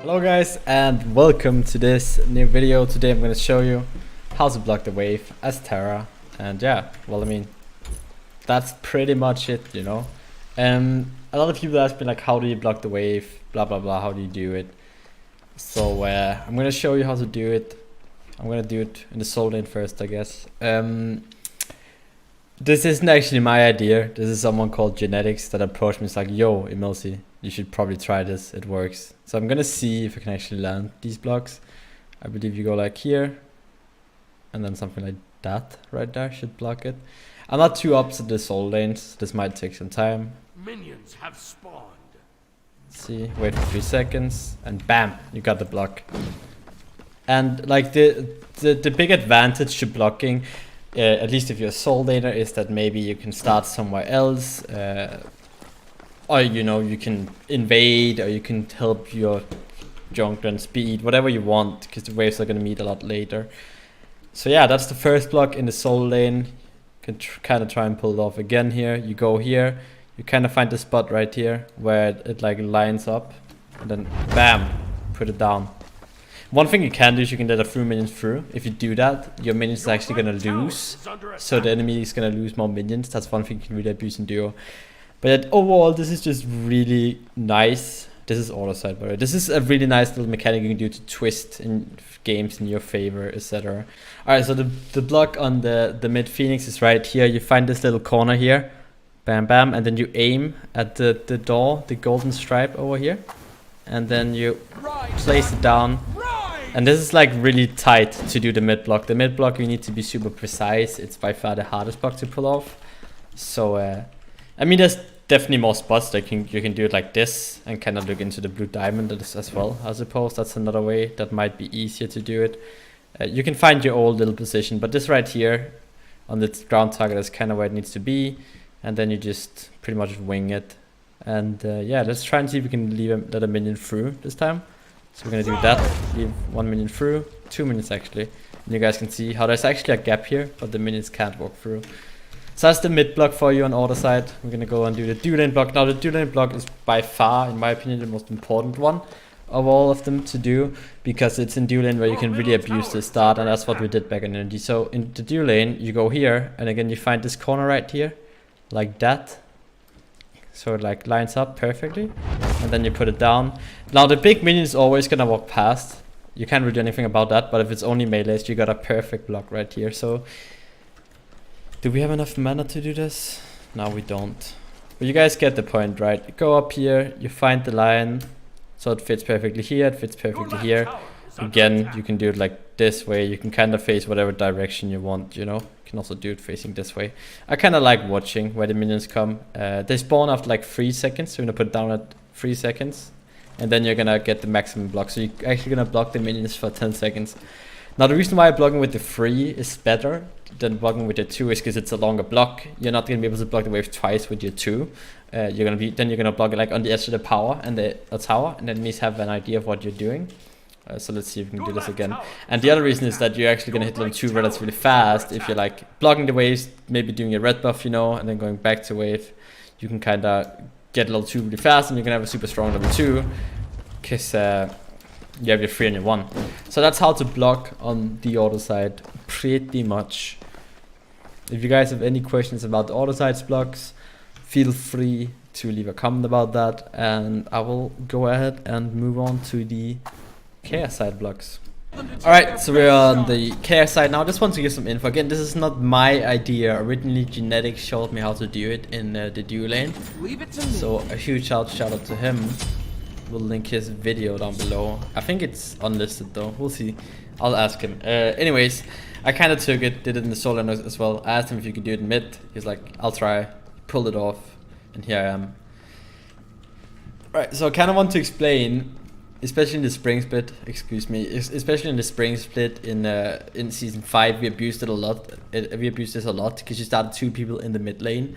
Hello guys and welcome to this new video. Today I'm going to show you how to block the wave as Terra. And yeah, well, I mean, that's pretty much it, you know. A lot of people ask me like, how do you block the wave, blah blah blah, how do you do it? So I'm going to show you how to do it. I'm going to do it in the soul lane first, I guess. This isn't actually my idea. This is someone called Genetics that approached me. It's like, yo, EmilZy, you should probably try this. It works. So I'm gonna see if I can actually land these blocks. I believe you go like here, and then something like that right there should block it. I'm not too up to the soul lanes. This might take some time. Minions have spawned. Let's see, wait for 3 seconds, and bam, you got the block. And like the big advantage to blocking, at least if you're a soul laner, is that maybe you can start somewhere else, or you know, you can invade, or you can help your jungler and speed, whatever you want, because the waves are going to meet a lot later. So yeah, that's the first block in the soul lane. You can kind of try and pull it off again here. You go here, you kind of find the spot right here where it like lines up, and then bam, put it down. One thing you can do is you can let a few minions through. If you do that, your minions are actually going to lose. So the enemy is going to lose more minions. That's one thing you can really abuse in duo. But overall, this is just really nice. This is auto side, by the way. This is a really nice little mechanic you can do to twist in games in your favor, etc. Alright, so the block on the mid Phoenix is right here. You find this little corner here. Bam, bam. And then you aim at the door, the golden stripe over here. And then you place it down. And this is like really tight to do the mid block. The mid block, you need to be super precise. It's by far the hardest block to pull off. So I mean, there's definitely more spots that you can do it like this and kind of look into the blue diamond as well. I suppose that's another way that might be easier to do it. You can find your old little position, but this right here on the ground target is kind of where it needs to be. And then you just pretty much wing it. And yeah, let's try and see if we can let a minion through this time. So we're gonna do that, leave 1 minion through, 2 minions actually. And you guys can see how there's actually a gap here, but the minions can't walk through. So that's the mid block for you on auto side. We're gonna go and do the dual lane block. Now the dual lane block is by far, in my opinion, the most important one of all of them to do, because it's in dual lane where you can really abuse the start, and that's what we did back in NRG. So in the dual lane, you go here, and again you find this corner right here, like that. So it like lines up perfectly, and then you put it down. Now the big minion is always gonna walk past. You can't really do anything about that, but if it's only melees, you got a perfect block right here. So do we have enough mana to do this? No, we don't. But you guys get the point, right? You go up here, you find the line, so it fits perfectly here, it fits perfectly here. Again, you can do it like this way. You can kind of face whatever direction you want, you know. You can also do it facing this way. I kind of like watching where the minions come. They spawn after like 3 seconds, so you're gonna put it down at 3 seconds, and then you're gonna get the maximum block. So you're actually gonna block the minions for 10 seconds. Now the reason why blocking with the 3 is better than blocking with the 2 is because it's a longer block. You're not gonna be able to block the wave twice with your 2. You're gonna block it like on the edge of the power and the tower, and enemies have an idea of what you're doing. So let's see if we can do this again. And the other reason is that you're actually gonna hit level 2 relatively fast. If you're like blocking the waves, maybe doing a red buff, you know, and then going back to wave, you can kind of get level 2 really fast, and you can have a super strong level 2 because you have your 3 and your 1. So that's how to block on the auto side, pretty much. If you guys have any questions about the auto side's blocks, feel free to leave a comment about that, and I will go ahead and move on to the care side blocks. Alright, so we're on the care side now. I just want to give some info. Again, this is not my idea. Originally, Genetics showed me how to do it in the dual lane. So a huge shout out to him. We'll link his video down below. I think it's unlisted though. We'll see. I'll ask him. Anyways, I kind of took it, did it in the solo lane as well. I asked him if you could do it in mid. He's like, I'll try. Pulled it off, and here I am. Right, so I kind of want to explain, especially in the spring split, especially in the spring split in season 5, we abused it a lot. We abused this a lot because you started 2 people in the mid lane,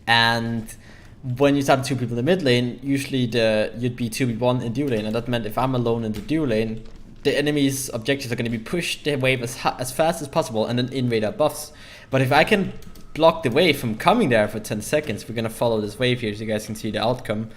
and when you started 2 people in the mid lane, usually you'd be 2v1 in dual lane, and that meant if I'm alone in the dual lane, the enemy's objectives are going to be push the wave as fast as possible and then invade our buffs. But if I can block the wave from coming there for 10 seconds, we're going to follow this wave here, so you guys can see the outcome.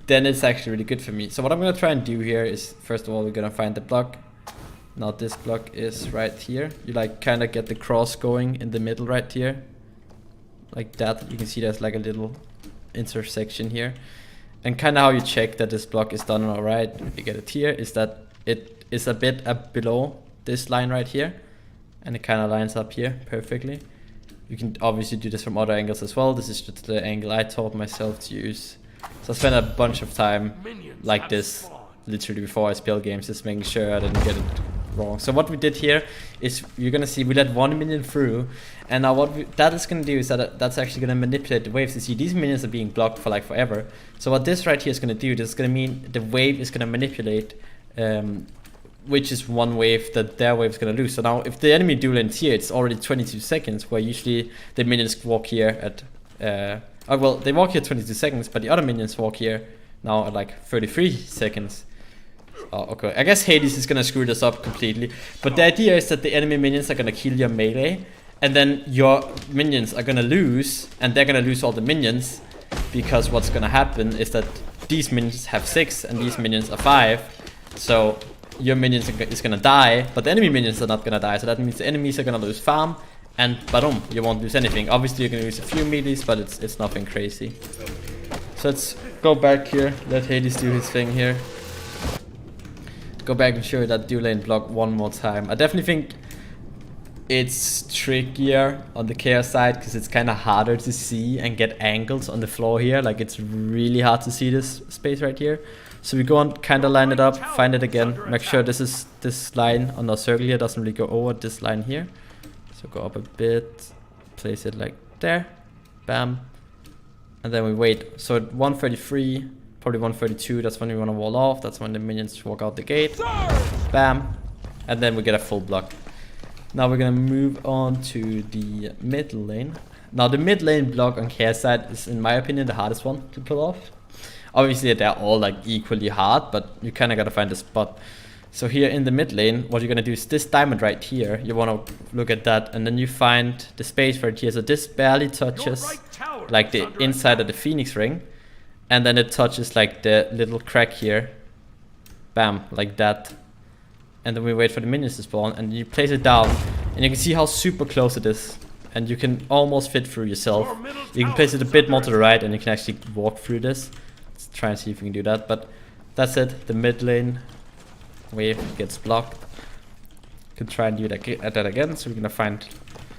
then it's actually really good for me. So what I'm gonna try and do here is, first of all, we're gonna find the block. Now this block is right here. You like kind of get the cross going in the middle right here. Like that. You can see there's like a little intersection here. And kind of how you check that this block is done alright, if you get it here, is that it is a bit up below this line right here. And it kind of lines up here perfectly. You can obviously do this from other angles as well. This is just the angle I taught myself to use. So I spent a bunch of time like this literally before I spell games, just making sure I didn't get it wrong. So what we did here is, you're gonna see we let 1 minion through, and now what that is gonna do is that that's actually gonna manipulate the waves. You see these minions are being blocked for like forever. So what this right here is gonna do, this is gonna mean the wave is gonna manipulate which is one wave that their wave is gonna lose. So now if the enemy duel ends here, it's already 22 seconds, where usually the minions walk here at well, they walk here 22 seconds, but the other minions walk here now at like 33 seconds. Oh, okay. I guess Hades is gonna screw this up completely. But the idea is that the enemy minions are gonna kill your melee, and then your minions are gonna lose, and they're gonna lose all the minions, because what's gonna happen is that these minions have 6 and these minions are 5. So your minions is gonna die, but the enemy minions are not gonna die. So that means the enemies are gonna lose farm, and boom, you won't lose anything. Obviously you're gonna lose a few melees, but it's nothing crazy. So let's go back here, let Hades do his thing here. Go back and show that dual lane block one more time. I definitely think it's trickier on the chaos side, because it's kind of harder to see and get angles on the floor here. Like, it's really hard to see this space right here. So we go on, kind of line it up, find it again, make sure this line on the circle here doesn't really go over this line here. So go up a bit, place it like there, bam, and then we wait. So at 133, probably 132, that's when we want to wall off, that's when the minions walk out the gate, bam, and then we get a full block. Now we're gonna move on to the mid lane. Now the mid lane block on chaos side is, in my opinion, the hardest one to pull off. Obviously they're all like equally hard, but you kind of gotta find a spot. So here in the mid lane, what you're gonna do is this diamond right here, you wanna look at that, and then you find the space right here. So this barely touches like the inside of the Phoenix ring, and then it touches like the little crack here, bam, like that. And then we wait for the minions to spawn, and you place it down, and you can see how super close it is, and you can almost fit through yourself. You can place it a bit more to the right, and you can actually walk through this. Let's try and see if we can do that, but that's it. The mid lane wave gets blocked. You can try and do that again. So we're gonna find,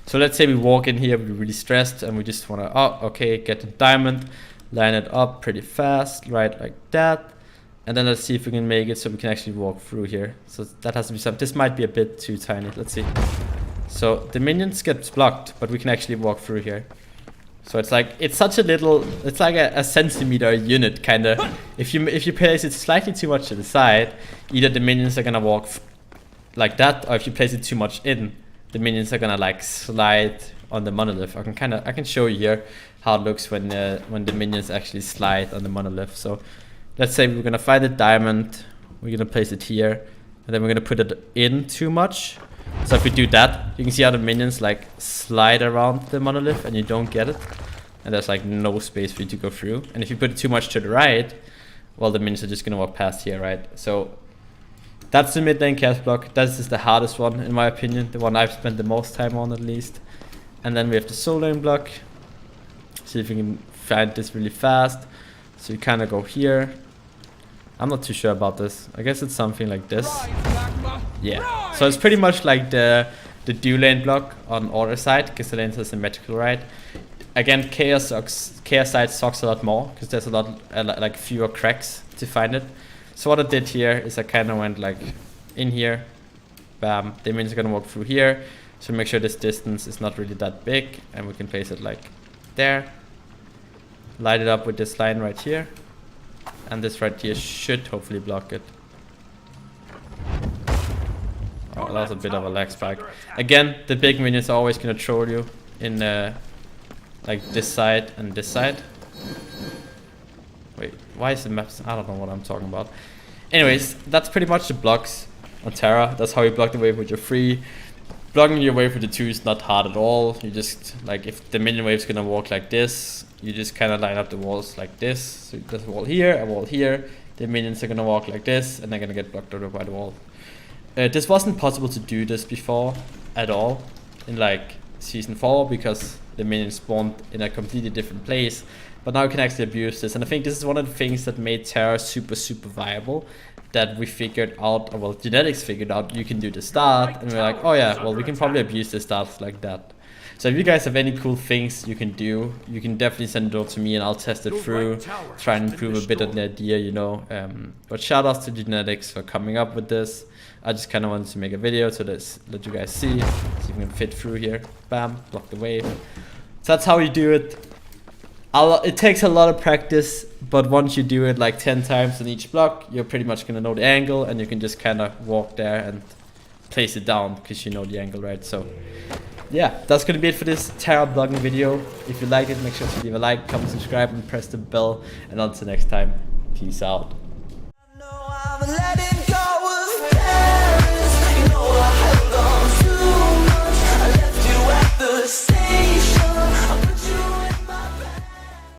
so let's say we walk in here, we're really stressed, and we just wanna, oh, okay, get the diamond, line it up pretty fast, right, like that. And then let's see if we can make it so we can actually walk through here. So that has to be something. This might be a bit too tiny. Let's see. So the minions get blocked, but we can actually walk through here. So it's like, it's such a little, it's like a centimeter unit kind of. If you place it slightly too much to the side, either the minions are gonna walk like that, or if you place it too much in, the minions are gonna like slide on the monolith. I can show you here how it looks when the minions actually slide on the monolith. So let's say we're gonna find a diamond, we're gonna place it here, and then we're gonna put it in too much. So if we do that, you can see how the minions like slide around the monolith and you don't get it. And there's like no space for you to go through. And if you put it too much to the right, well, the minions are just gonna walk past here, right? So that's the mid lane chaos block. This is the hardest one in my opinion, the one I've spent the most time on at least. And then we have the soul lane block. See if we can find this really fast. So you kind of go here. I'm not too sure about this. I guess it's something like this. Yeah. So it's pretty much like the dual lane block on order side, because the lanes are symmetrical, right? Again, chaos side sucks a lot more, because there's a lot like fewer cracks to find it. So what I did here is I kind of went like in here, bam. The minions are gonna walk through here. So make sure this distance is not really that big, and we can place it like there. Light it up with this line right here. And this right here should hopefully block it. Oh, that was a bit of a lag spike. Again, the big minions are always going to troll you in like this side and this side. Wait, why is the map? I don't know what I'm talking about. Anyways, that's pretty much the blocks on Terra. That's how you block the wave with your 3. Blocking your wave with the 2 is not hard at all. You just, like, if the minion wave is going to walk like this, you just kind of line up the walls like this. So there's a wall here, a wall here. The minions are gonna walk like this, and they're gonna get blocked over by the wall. This wasn't possible to do this before at all in like season 4 because the minions spawned in a completely different place. But now you can actually abuse this, and I think this is one of the things that made Terra super viable. That we figured out, or well, Genetics figured out, you can do the start, and we're like, oh yeah, well, we can probably abuse the starts like that. So if you guys have any cool things you can do, you can definitely send it over to me and I'll test it through, try and improve a bit on the idea, you know. But shout outs to Genetics for coming up with this. I just kind of wanted to make a video to let you guys see if we can fit through here. Bam, block the wave. So that's how you do it. It takes a lot of practice, but once you do it like 10 times on each block, you're pretty much gonna know the angle, and you can just kind of walk there and place it down because you know the angle, right? So yeah, that's gonna be it for this Terra blogging video. If you liked it, make sure to leave a like, comment, subscribe, and press the bell. And until next time, peace out.